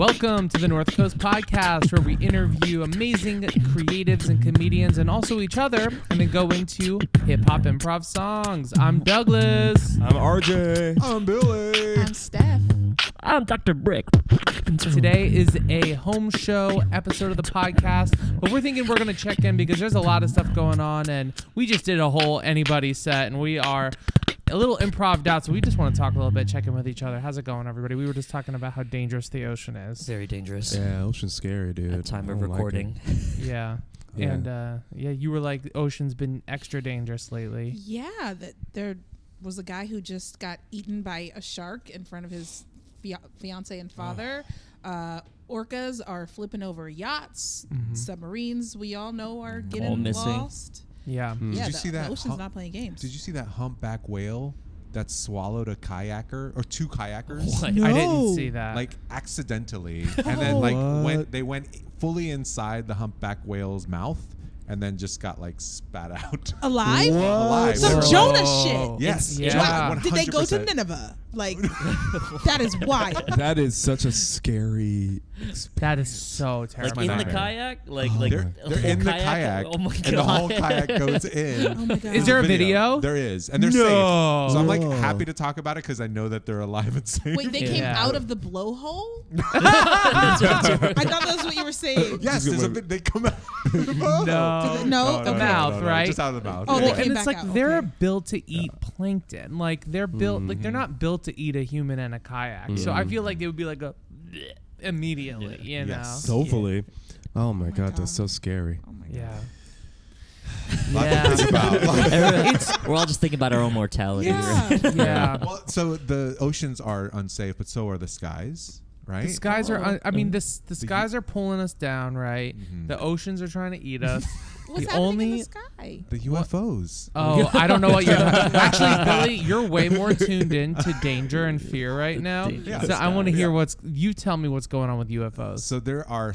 Welcome to the North Coast Podcast, where we interview amazing creatives and comedians and also each other, and then go into hip-hop improv songs. I'm Douglas. I'm RJ. I'm Billy. I'm Steph. I'm Dr. Brick. Today is a home show episode of the podcast, but we're thinking we're going to check in because there's a lot of stuff going on, and we just did a whole anybody set, and we are a little improv'd out, so we just want to talk a little bit, check in with each other. How's it going, everybody? We were just talking about how dangerous the ocean is. Very dangerous. Yeah, ocean's scary, dude. At time I of don't recording. Like Yeah. Yeah. And you were like, the ocean's been extra dangerous lately. Yeah, that there was a guy who just got eaten by a shark in front of his fiance and father. Orcas are flipping over yachts. Mm-hmm. Submarines, we all know, are All getting missing. lost. Yeah. Yeah, Did you see that? the ocean's not playing games. Did you see that humpback whale that swallowed a kayaker or two kayakers? What? No. I didn't see that. Like accidentally, and then like What? they went fully inside the humpback whale's mouth, and then just got like spat out. Alive? Alive. Some Whoa. Jonah shit. Yes. Yeah. Wow. Did they go to 100%. Nineveh? Like, that is wild. that is such a scary. That is so Like terrifying. in the nightmare. kayak? Like They're in the kayak, Oh my god. and the whole kayak goes in. Oh my God. Is there a video? There is, and they're No. safe. So I'm like happy to talk about it because I know that they're alive and safe. Wait, they came Yeah. out of the blowhole? I thought that's what you were saying. Yes, there's a bit, they come out. No. No? The mouth, right? Just out of the mouth. Oh, yeah. they came and it's back like out, they're okay. built to eat plankton. Like they're built, like they're not built to eat a human in a kayak. So I feel like it would be like a immediately, you know. Yes. Hopefully. Oh my God. god, that's so scary. Oh my God. Yeah. Lot to think about. We're all just thinking about our own mortality. Yeah. Yeah. Well, so the oceans are unsafe, but so are the skies, right? The skies are. I mean, the skies are pulling us down, right? Mhm. The oceans are trying to eat us. What's The happening only- in the sky? The UFOs. Oh, I don't know what you're. Actually, Billy, you're way more tuned in to danger and fear right now. Yeah. So I want to hear Yeah. what's. You tell me what's going on with UFOs. So there are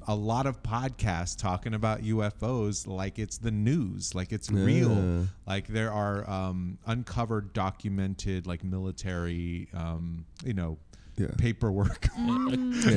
a lot of podcasts talking about UFOs like it's the news, like it's real. Yeah. Like there are uncovered, documented, like military, Yeah. paperwork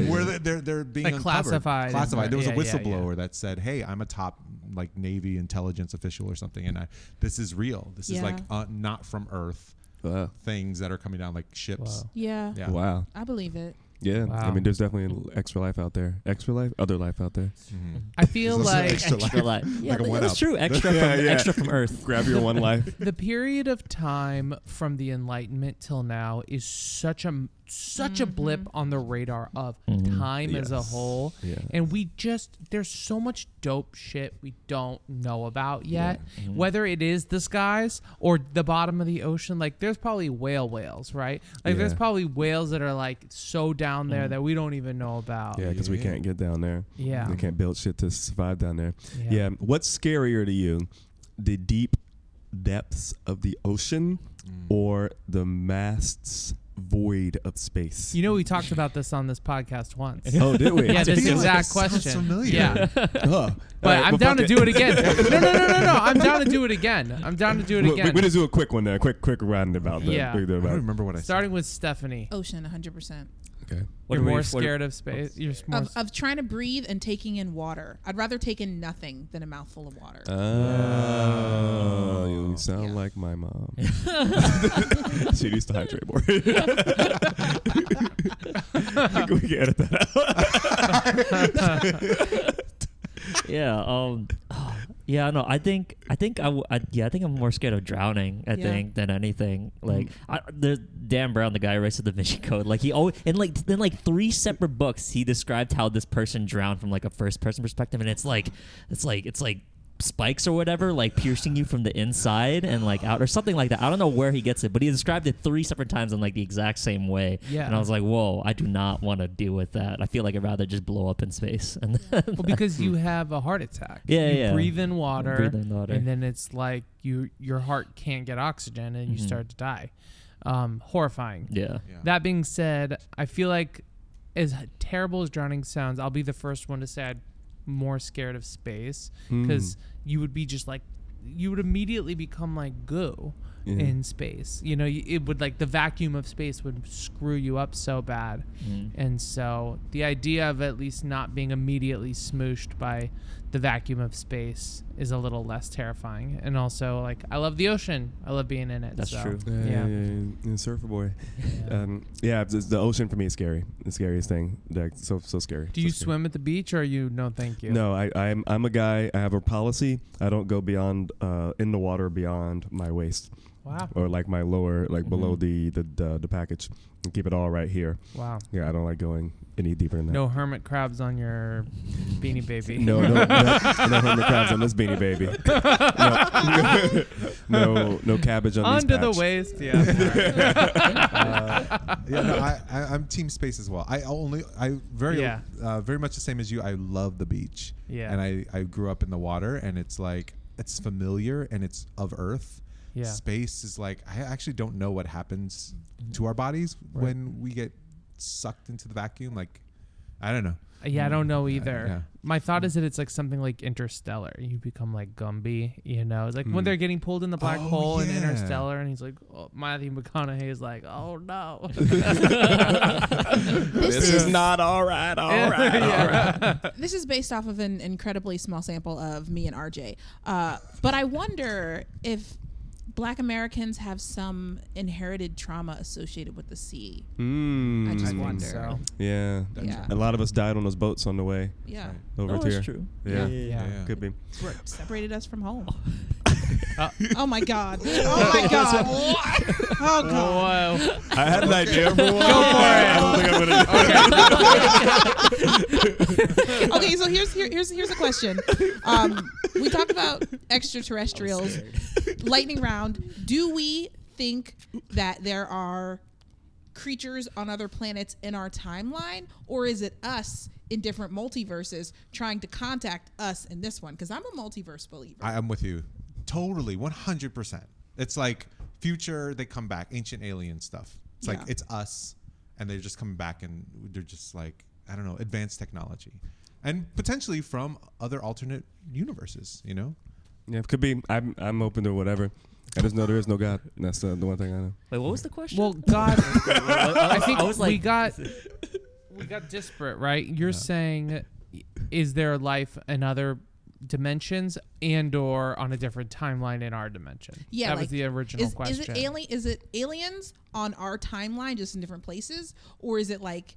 where they're being Like uncovered. classified. There was a Yeah, yeah, whistleblower yeah. that said, "Hey, I'm a top like Navy intelligence official or something, and this is real. This is like not from Earth Wow. things that are coming down like ships." Wow. Yeah. Yeah. Wow. I believe it. Yeah. Wow. I mean, there's definitely extra life out there. Extra life? Other life out there. Mhm. I feel There's also like Extra life. Yeah, Like a that's one-up. true. Extra Yeah, from yeah. extra from Earth. Grab your one life. the period of time from the Enlightenment till now is such a blip on the radar of time as a Yes. whole. Yeah. And there's so much dope shit we don't know about yet. Whether it is the skies or the bottom of the ocean, like there's probably whales, right? Like there's Yeah. probably whales that are like so down there that we don't even know about. Yeah, because we Yeah. can't get down there. Yeah. We can't build shit to survive down there. Yeah. Yeah. What's scarier to you? The deep depths of the ocean or the vast void of space? You know, we talked about this on this podcast once. Oh, did we? Yeah, this feel like exact this sounds question. familiar. Yeah. But But I'm down to do it again. No. I'm down to do it again. I'm down to do it We're again. going to do a quick one there. Quick roundabout. Yeah. I don't remember what I said. Starting with Stephanie. Ocean, 100%. Okay. What You're are we- more what- scared of space. You're more. Of trying to breathe and taking in water. I'd rather take in nothing than a mouthful of water. Oh, you sound Yeah. like my mom. She needs to hydrate more. We can edit that out. Yeah. Yeah. No. I think I'm more scared of drowning. I Yeah. think than anything. Like there's Dan Brown, the guy who writes the Da Vinci Code. Like he always in 3 separate books he described how this person drowned from like a first person perspective, and it's like spikes or whatever, like piercing you from the inside and like out or something like that. I don't know where he gets it, but he described it 3 separate times in like the exact same way. Yeah. And I was like, whoa, I do not want to deal with that. I feel like I'd rather just blow up in space. And then Well, because you have a heart attack. Yeah, you yeah. breathe in water. Breathe in water. And then it's like your heart can't get oxygen and you start to die. Horrifying. yeah. That being said, I feel like as terrible as drowning sounds, I'll be the first one to say I'm more scared of space because you would be just like, you would immediately become like goo. in space. You know, it would like the vacuum of space would screw you up so bad. And so the idea of at least not being immediately smooshed by the vacuum of space is a little less terrifying. And also, like, I love the ocean. I love being in it. That's so, true. Yeah, surfer boy. The ocean for me is scary. The scariest thing. Like, so scary. Do you swim at the beach, or you no thank you? No, I'm a guy. I have a policy. I don't go beyond in the water beyond my waist. Wow. Or like my lower, like below the package, and keep it all right here. Wow. Yeah, I don't like going any deeper than that. No hermit crabs on your beanie baby. No hermit crabs on this beanie baby. No cabbage on these Under the paps. waist, yeah. I'm team space as well. Very much the same as you. I love the beach. Yeah. And I grew up in the water, and it's like, it's familiar and it's of Earth. Yeah. Space is like, I actually don't know what happens to our bodies when we get sucked into the vacuum. Like, I don't know. Yeah, I don't know either. Yeah. My thought is that it's like something like Interstellar. You become like Gumby, you know? It's like when they're getting pulled in the black hole in Interstellar, and he's like, Matthew McConaughey is like, oh no. This is not all right. All right. This is based off of an incredibly small sample of me and RJ. But I wonder if Black Americans have some inherited trauma associated with the sea. I just wonder. So. Yeah. Yeah. A lot of us died on those boats on the way Yeah. over Oh, here. that's true. Yeah. Could be. What separated us from home. Oh my God. Oh my God. Oh God. Whoa. I had an idea for one. Go for it. I don't think I'm gonna. Okay, so here's a question. We talk about extraterrestrials. Lightning round. Do we think that there are creatures on other planets in our timeline, or is it us in different multiverses trying to contact us in this one? Because I'm a multiverse believer. I am with you. Totally, 100%. It's like future, they come back, ancient alien stuff. It's like, it's us, and they're just coming back, and they're just like, I don't know, advanced technology. And potentially from other alternate universes, you know? Yeah, it could be. I'm open to whatever. I just know there is no God. And that's the one thing I know. Wait, what was the question? Well, God, I think I was like, we got disparate, right? You're saying, is there life in other dimensions and or on a different timeline in our dimension? Yeah, that like, was the original question. Is it aliens on our timeline, just in different places, or is it like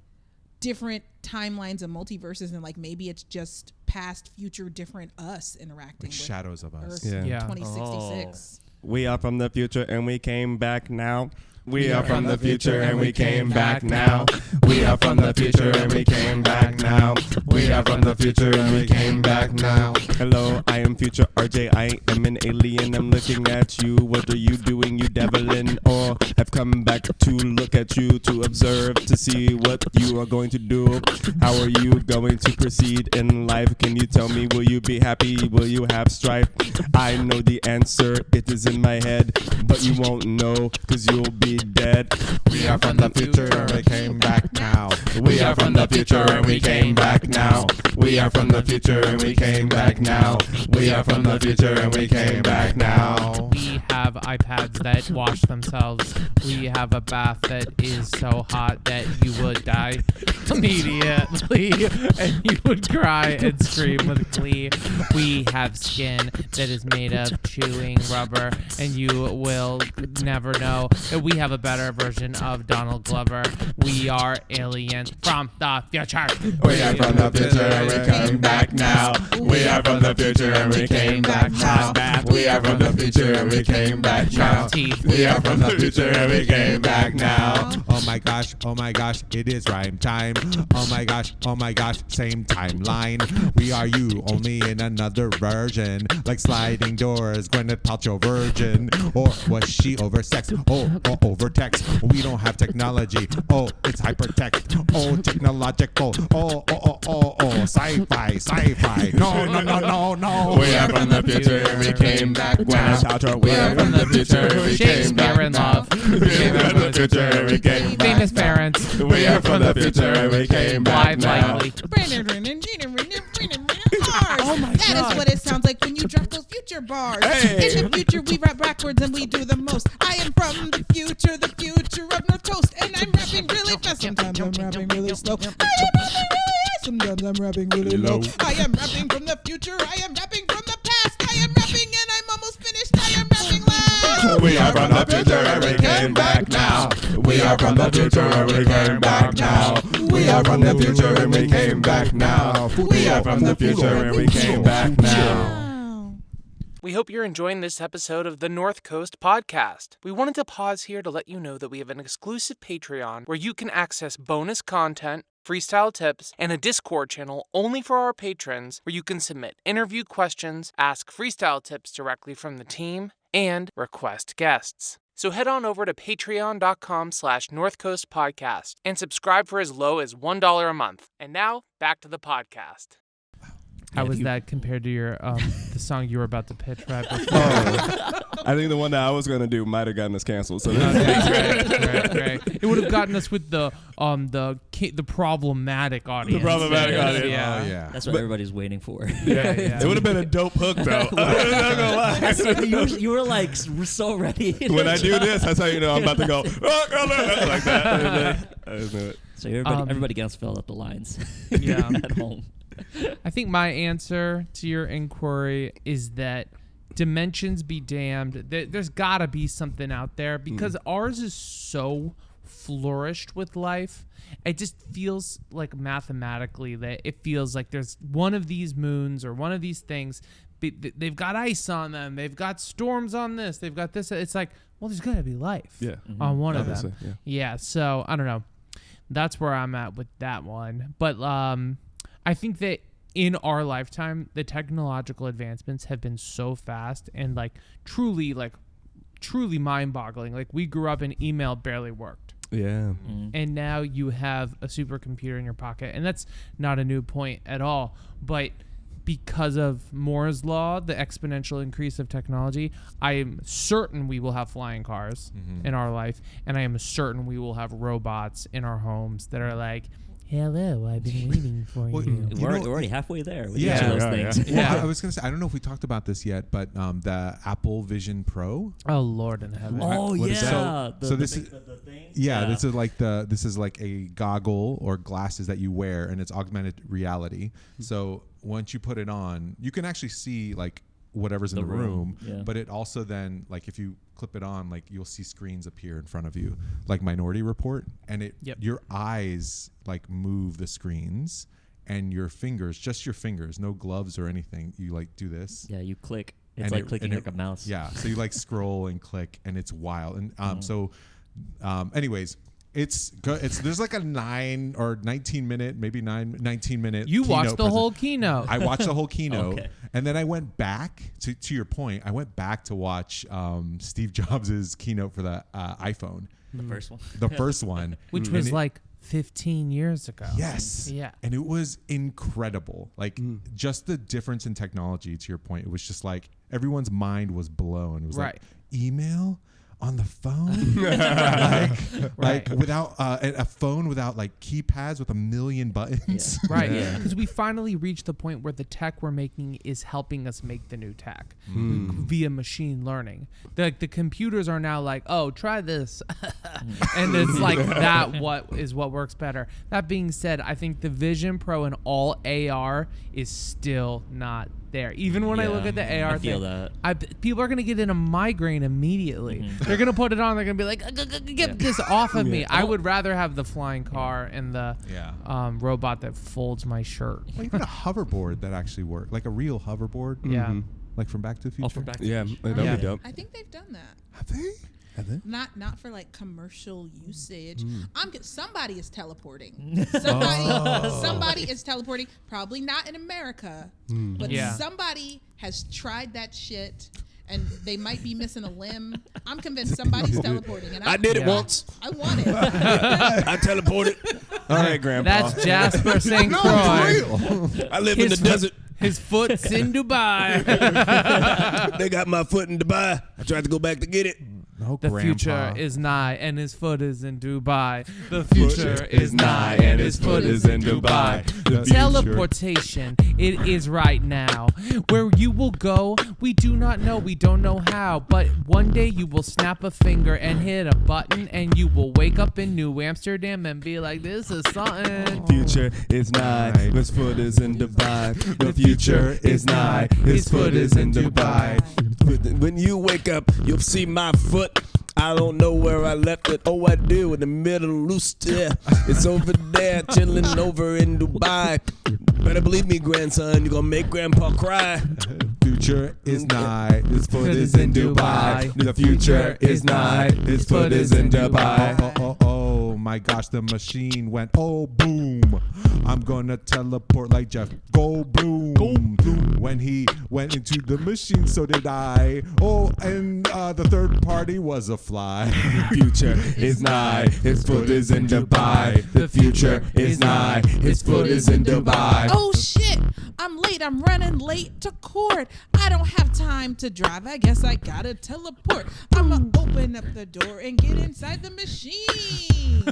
different timelines and multiverses, and like maybe it's just past, future, different us interacting Like with shadows of us. Earth Yeah. 2066? We are from the future and we came back now. We are from the future and we came back now. We are from the future and we came back now. We are from the future and we came back now. Hello, I am future RJ. I am an alien. I'm looking at you. What are you doing, you devil? Or have come back to look at you, to observe, to see what you are going to do. How are you going to proceed in life? Can you tell me, will you be happy? Will you have strife? I know the answer. It is in my head. But you won't know, because you'll be dead. We are from the future and we came back now. We are from the future and we came back now. We are from the future and we came back now. We are from the future and we came back now. We have iPads that wash themselves. We have a bath that is so hot that you would die immediately and you would cry and scream with glee. We have skin that is made of chewing rubber, and you will never know that we have a better version of Donald Glover. We are aliens from the future. We are from the future and we came back now. We are from the future and we came back now. We are from the future and we came back now. We are from the future and we came back now. Oh my gosh, it is rhyme time. Oh my gosh, same timeline. We are you, only in another version. Like sliding doors, Gwyneth Paltrow virgin. Or was she oversexed? Oh, or over text. We don't have technology. Oh, it's hypertext. Oh, technological. Oh, sci-fi. No. We are from the future and we came back now. We are from the future and we came Shakespeare in back love. now. We are from the future and we came back Famous now. parents. We are from the future and we came back Live now. likely. bars. Oh my That God. is what it sounds like when you drop those future bars. Hey. In the future, we rap backwards and we do the most. I am from the future of North Coast, and I'm rapping really fast. Sometimes I'm rapping really slow. I am rapping really high. Sometimes I'm rapping really low. I am rapping from the future. I am rapping from the past. I am rapping and I'm almost finished. I am rapping loud. We are from the future and we came back now. We are from the future and we came back now. We are from the future and we came back now. We are from the future and we came back now. We hope you're enjoying this episode of the North Coast Podcast. We wanted to pause here to let you know that we have an exclusive Patreon where you can access bonus content, freestyle tips, and a Discord channel only for our patrons where you can submit interview questions, ask freestyle tips directly from the team, and request guests. So head on over to patreon.com/North Coast Podcast and subscribe for as low as $1 a month. And now, back to the podcast. How was that compared to your the song you were about to pitch right before? I think the one that I was gonna do might have gotten us canceled. So Great. It would have gotten us with the problematic audience. The problematic audience. Yeah. Oh, yeah. That's what everybody's waiting for. Yeah. It would have been a dope hook though. I'm not gonna lie. you were like so ready. When I do this, that's how you know I'm about to go like that. I just knew it. So everybody gets filled up the lines. Yeah. At home. I think my answer to your inquiry is that dimensions be damned. There's got to be something out there because ours is so flourished with life. It just feels like mathematically that it feels like there's one of these moons or one of these things. They've got ice on them. They've got storms on this. They've got this. It's like, well, there's got to be life on one of them. Yeah. So I don't know. That's where I'm at with that one. But I think that in our lifetime, the technological advancements have been so fast and truly mind-boggling. Like we grew up and email barely worked. Yeah. And now you have a supercomputer in your pocket. And that's not a new point at all. But because of Moore's law, the exponential increase of technology, I am certain we will have flying cars in our life. And I am certain we will have robots in our homes that are like, hello, I've been waiting for you. We're already halfway there with each Yeah. of those things. Well, I was going to say, I don't know if we talked about this yet, but the Apple Vision Pro. Oh, Lord in heaven. Oh, What is yeah. that? So this is the thing? this is like a goggle or glasses that you wear, and it's augmented reality. So once you put it on, you can actually see like whatever's in the room. Yeah. But it also then, like, if you clip it on, like, you'll see screens appear in front of you, like Minority Report, and your eyes like move the screens, and your fingers, just your fingers, no gloves or anything, you like do this. Yeah, you click. It's And like clicking like a mouse. Yeah, so you like scroll and click, and it's wild. And anyways, it's good. There's like a 9 or 19 minute, maybe 19 minute. You watched the whole keynote. I watched the whole keynote, Okay. and then I went back to your point. I went back to watch Steve Jobs' keynote for the iPhone, The first one. the first one, Which was like 15 years ago. Yes. Yeah. And it was incredible. Like just the difference in technology, to your point. It was just like everyone's mind was blown. It was like email on the phone, like without a phone without like keypads with 1 million buttons. Yeah. Right. Because we finally reached the point where the tech we're making is helping us make the new tech via machine learning. The computers are now like, oh, try this. And it's like what works better. That being said, I think the Vision Pro and all AR is still not there. Even when I look at the AR I feel thing, that. people are going to get in a migraine immediately. They're going to put it on. They're going to be like, get this off of me. I would rather have the flying car and the robot that folds my shirt. Well, even a hoverboard that actually worked, like a real hoverboard. Yeah. Like from Back to the Future. From Back to the Future. That'd be dope. I think they've done that. Have they? Not for like commercial usage. Somebody is teleporting. Somebody is teleporting. Probably not in America, but somebody has tried that shit, and they might be missing a limb. I'm convinced somebody's teleporting, and I did it once. I want it. I teleported. All right, Grandpa. That's Jasper St. Croix. I live in the desert. His foot's in Dubai. They got my foot in Dubai. I tried to go back to get it. Oh, The future Grandpa. is nigh and his foot is in Dubai. The future is nigh and his foot is in Dubai. The future. Teleportation, it is right now. Where you will go, we do not know, we don't know how. But one day you will snap a finger and hit a button, and you will wake up in New Amsterdam and be like, this is something. Future is nigh, his foot is in Dubai. The future is nigh, his foot is in Dubai. When you wake up, you'll see my foot. I don't know where I left it. Oh, I do, in the middle loose there. It's over there, chilling over in Dubai. Better believe me, grandson, you're gonna make grandpa cry. Future is nigh, his foot is in Dubai. The future is nigh, his foot is in Dubai. Oh my gosh, the machine went oh boom. I'm gonna teleport like Jeff Goldblum. When he went into the machine, so did I. Oh, and the third party was a fly. Future is nigh, his foot is in Dubai. The future is nigh, his foot is in Dubai. Oh shit, I'm late. I'm running late to court. I don't have time to drive. I guess I gotta teleport. I'ma open up the door and get inside the machine.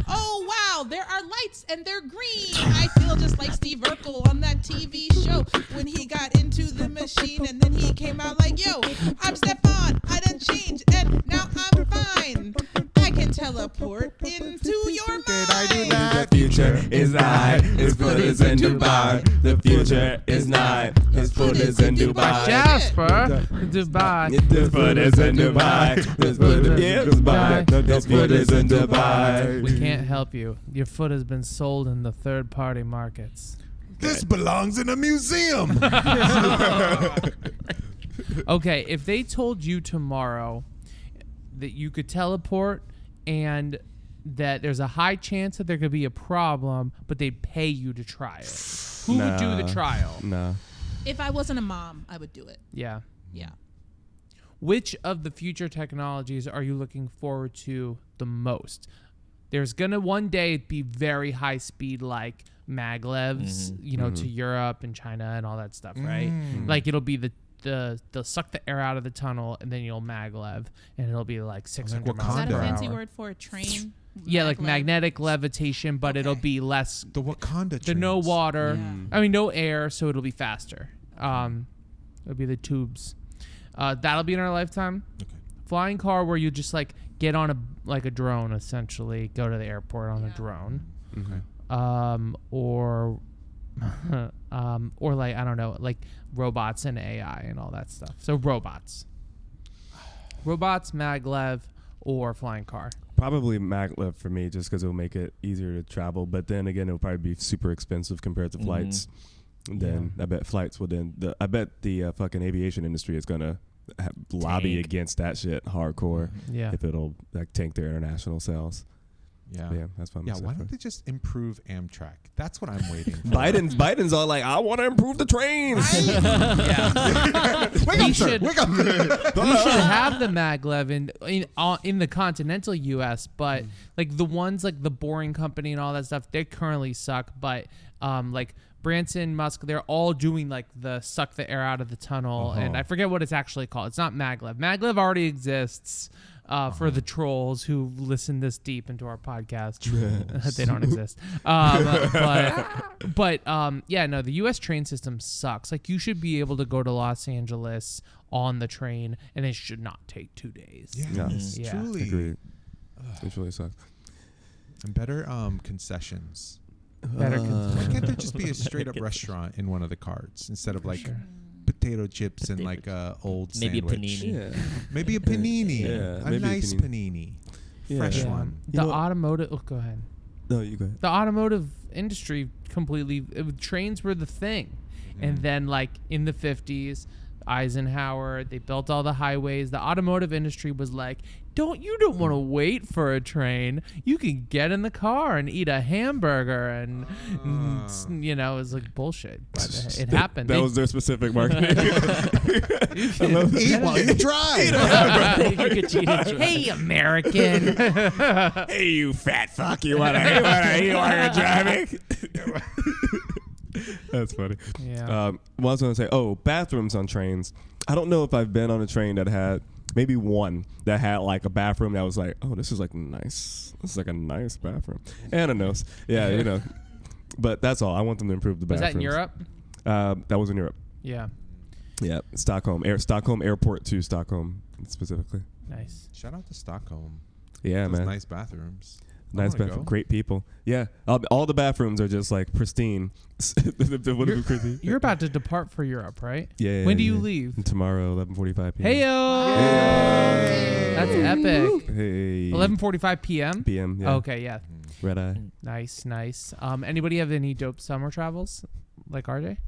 Oh wow, there are lights and they're green. I feel just like Steve Urkel on that TV show when he got into the machine and then he came out like, yo, I'm Stefan. I done changed and now I'm fine. I can teleport into your mind. Did I do that? The future is nigh, his foot is in Dubai. The future is nigh, his foot is in Dubai. Jasper, Dubai. His foot is in Dubai. His foot is in Dubai. His foot is in Dubai. We can't help you. Your foot has been sold in the third-party markets. This belongs in a museum. Okay, if they told you tomorrow that you could teleport and that there's a high chance that there could be a problem, but they'd pay you to try it, who would do the trial? Nah. If I wasn't a mom, I would do it. Yeah. Yeah. Which of the future technologies are you looking forward to the most? There's going to one day be very high speed, like maglevs, to Europe and China and all that stuff, right? Like it'll be they'll suck the air out of the tunnel and then you'll maglev and it'll be like 600 miles Is that per a fancy hour. word for a train? Yeah, like Maglev? magnetic levitation, but it'll Okay. be less. The Wakanda The no trains. water. Yeah. I mean, no air, so it'll be faster. It'll be the tubes. That'll be in our lifetime. Okay. Flying car, where you just like get on a drone, essentially, go to the airport on a drone. Okay. Or like I don't know, like robots and AI and all that stuff. So robots, maglev, or flying car. Probably maglev for me, just because it'll make it easier to travel. But then again, it'll probably be super expensive compared to flights. And then I bet flights will I bet the fucking aviation industry is gonna lobby Tank. against that shit hardcore. Yeah. If it'll like tank their international sales. Yeah. But yeah, that's fine. Yeah, why don't they just improve Amtrak? That's what I'm waiting for. Biden's all like, I want to improve the trains. Wake He up, sir. should- Wake up. We should have the maglev in the continental U.S., but like the ones like the Boring Company and all that stuff, they currently suck. But like Branson, Musk, they're all doing like the suck the air out of the tunnel, and I forget what it's actually called. It's not maglev. Maglev already exists. For the trolls who listen this deep into our podcast, they don't exist. But yeah, no, the U.S. train system sucks. Like, you should be able to go to Los Angeles on the train, and it should not take 2 days. Yes, Yeah. truly. Agreed. It really sucks. And better concessions. Better Why can't there just be a straight up restaurant in one of the carts instead of like potato chips and like a old Maybe a sandwich? panini. Maybe a panini. Yeah, a maybe a nice panini. panini. Fresh Yeah. one. The You know- automotive. Oh, go ahead. No, you go ahead. The automotive industry completely. Trains were the thing, and then like in the 50s, Eisenhower, they built all the highways. The automotive industry was like, you don't want to wait for a train. You can get in the car and eat a hamburger, and it was like bullshit. But it happened. That was their specific marketing. Eat while you drive. Hey, American. Hey, you fat fuck! You wanna eat while you're driving? That's funny. Yeah. What I was gonna say, bathrooms on trains. I don't know if I've been on a train that had maybe one that had like a bathroom that was like, oh, this is like nice. This is like a nice bathroom. And a nose. Yeah, you know. But that's all. I want them to improve the Was bathrooms. that in Europe? That was in Europe. Yeah. Yeah, Stockholm Airport to Stockholm specifically. Nice. Shout out to Stockholm. Yeah, Those man. nice bathrooms. Nice bathroom. Great people. Yeah, all the bathrooms are just like pristine. You're about to depart for Europe, right? Yeah. When do you leave? Tomorrow, 11:45 p.m. Heyo! That's epic. Hey. 11:45 p.m. p.m. Yeah. Okay, yeah. Red eye. Nice. Anybody have any dope summer travels, like RJ?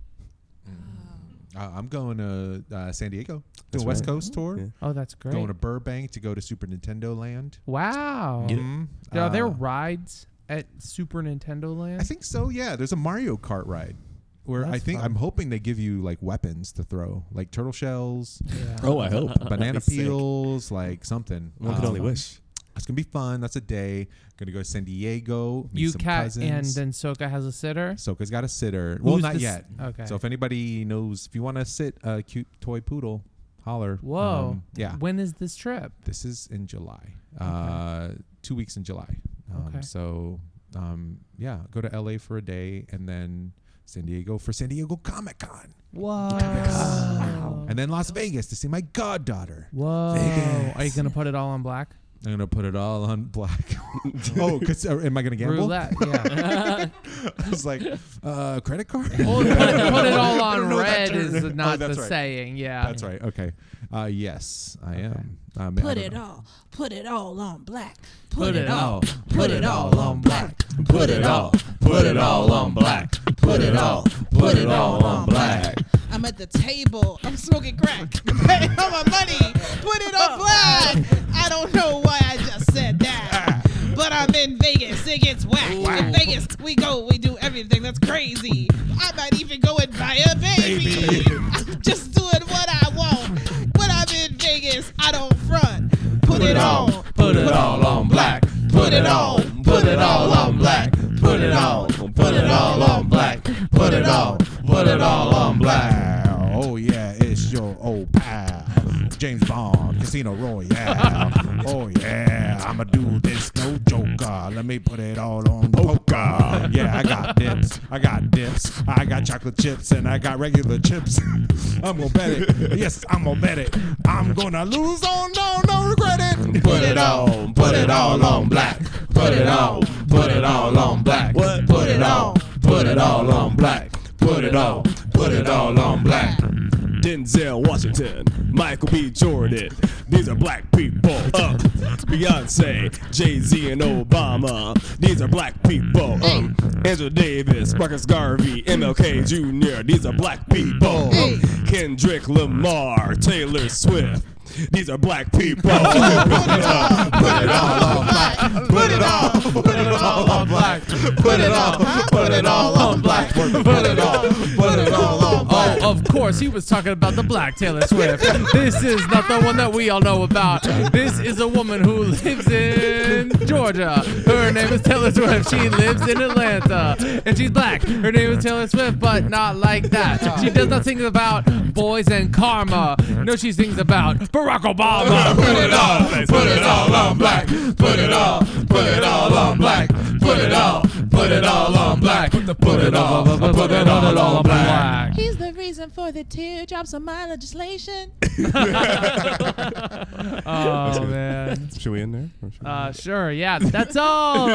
I'm going to San Diego. That's The West right. Coast tour. Yeah. Oh, that's great. Going to Burbank to go to Super Nintendo Land. Wow. Mhm. Are there rides at Super Nintendo Land? I think so. Yeah, there's a Mario Kart ride where That's fun. I'm hoping they give you like weapons to throw, like turtle shells, Yeah. Oh, I hope. banana That'd be sick. peels, like something. One could only wish. It's gonna be fun. That's a day. Gonna go to San Diego. Meet You some cat cousins. and then Soca has a sitter. Soka's got a sitter. Well, Who's not this- yet. Okay. So if anybody knows, if you want to sit a cute toy poodle, holler. Whoa. Yeah. When is this trip? This is in July. Okay. 2 weeks in July. Okay. So, yeah, go to LA for a day and then San Diego for San Diego Comic-Con. Whoa. And then Las Vegas to see my goddaughter. Whoa. Vegas. Are you gonna put it all on black? I'm going to put it all on black. Oh, cause, am I going to gamble? Roulette. Yeah. I was like, credit card? Well, put it all I don't on know that red is term. not Oh, that's the right. saying. Yeah. That's right. Okay. Yes, I am. Put it all on black. Put it all on black. Put it all on black. Put it all on black. I'm at the table. I'm smoking crack. Paying all my money. Put it on black. I don't know why I just said that. But I'm in Vegas. It gets whack. In Vegas, we go. We do everything. That's crazy. I might even go and buy a baby. I'm just doing what I want. When I'm in Vegas, I don't front. Put it on. Put it all on black. Put it on. Put it all on black. Put it all on black. Put it all on black. Oh, yeah, it's your old pal. James Bond, Casino Royale. Oh, yeah, I'ma do this, no joker. Let me put it all on poker. Yeah, I got dips. I got chocolate chips, and I got regular chips. I'm gonna bet it. Yes, I'm gonna bet it. I'm gonna lose. Oh, no, regret it. Put it all on black. Put it all on black. What? Put it all on black. Put it all on black. Denzel Washington, Michael B. Jordan. These are black people. Beyonce, Jay-Z, and Obama. These are black people. Angela Davis, Marcus Garvey, MLK Jr. These are black people. Kendrick Lamar, Taylor Swift. These are black people. Put it all on black. Put it all on black. Put it all on black. Put it all on black. Oh, of course, he was talking about the black Taylor Swift. This is not the one that we all know about. This is a woman who lives in Georgia. Her name is Taylor Swift. She lives in Atlanta. And she's black. Her name is Taylor Swift, but not like that. She does not sing about boys and karma. No, she sings about Barack Obama. Put it all on black. Put it all on black. Put it all on black. Put it all on black. He's the reason for the teardrops on my legislation. Oh, man. Should we end there? Sure, yeah, that's all.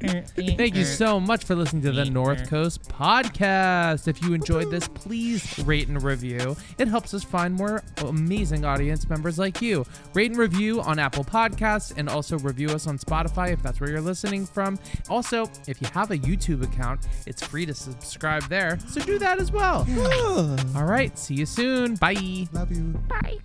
Thank you so much for listening to the North Coast Podcast. If you enjoyed this, please rate and review. It helps us find more amazing audience members like you. Rate and review on Apple Podcasts and also review us on Spotify if that's where you're listening from. Also, if you have a YouTube account, it's free to subscribe there, so do that as well. All right, see you soon. Bye. Love you. Bye.